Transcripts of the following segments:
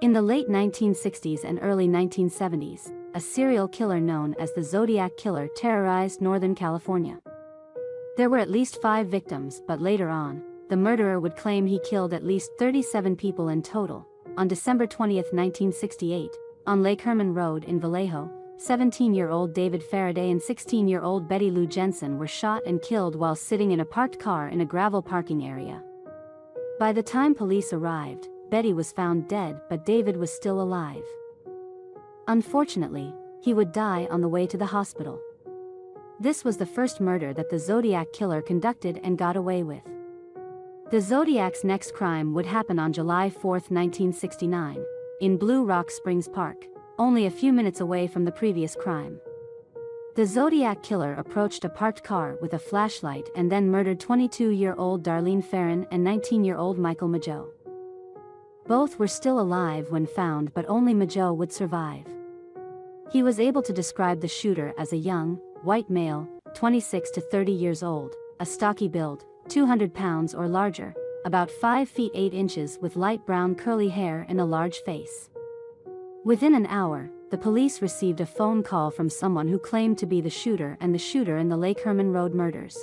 In the late 1960s and early 1970s, a serial killer known as the Zodiac Killer terrorized Northern California. There were at least 5 victims, but later on, the murderer would claim he killed at least 37 people in total. On December 20, 1968, on Lake Herman Road in Vallejo, 17-year-old David Faraday and 16-year-old Betty Lou Jensen were shot and killed while sitting in a parked car in a gravel parking area. By the time police arrived, Betty was found dead, but David was still alive. Unfortunately, he would die on the way to the hospital. This was the first murder that the Zodiac Killer conducted and got away with. The Zodiac's next crime would happen on July 4, 1969, in Blue Rock Springs Park, only a few minutes away from the previous crime. The Zodiac Killer approached a parked car with a flashlight and then murdered 22-year-old Darlene Ferrin and 19-year-old Michael Mageau. Both were still alive when found, but only Mageau would survive. He was able to describe the shooter as a young, white male, 26 to 30 years old, a stocky build, 200 pounds or larger, about 5 feet 8 inches with light brown curly hair and a large face. Within an hour, the police received a phone call from someone who claimed to be the shooter and the shooter in the Lake Herman Road murders.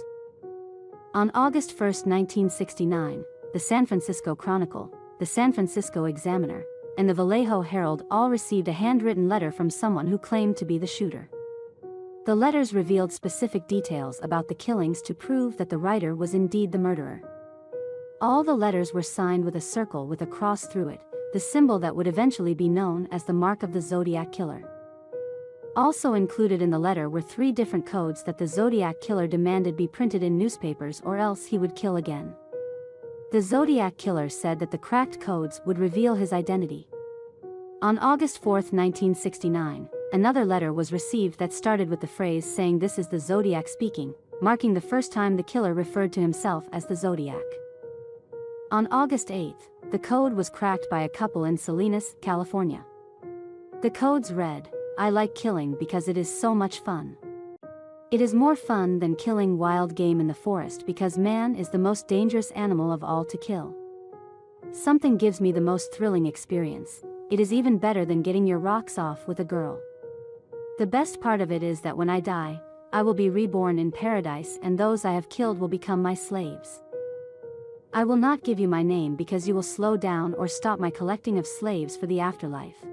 On August 1, 1969, the San Francisco Chronicle, the San Francisco Examiner, and the Vallejo Herald all received a handwritten letter from someone who claimed to be the shooter. The letters revealed specific details about the killings to prove that the writer was indeed the murderer. All the letters were signed with a circle with a cross through it, the symbol that would eventually be known as the mark of the Zodiac Killer. Also included in the letter were 3 different codes that the Zodiac Killer demanded be printed in newspapers or else he would kill again. The Zodiac Killer said that the cracked codes would reveal his identity. On August 4, 1969, another letter was received that started with the phrase saying "This is the Zodiac speaking," marking the first time the killer referred to himself as the Zodiac. On August 8, the code was cracked by a couple in Salinas, California. The codes read, "I like killing because it is so much fun. It is more fun than killing wild game in the forest because man is the most dangerous animal of all to kill. Something gives me the most thrilling experience. It is even better than getting your rocks off with a girl. The best part of it is that when I die, I will be reborn in paradise and those I have killed will become my slaves. I will not give you my name because you will slow down or stop my collecting of slaves for the afterlife."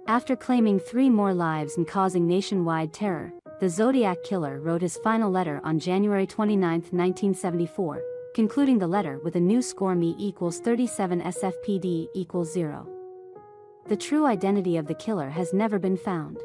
After claiming 3 more lives and causing nationwide terror, the Zodiac Killer wrote his final letter on January 29, 1974, concluding the letter with a new score: me equals 37 SFPD equals 0. The true identity of the killer has never been found.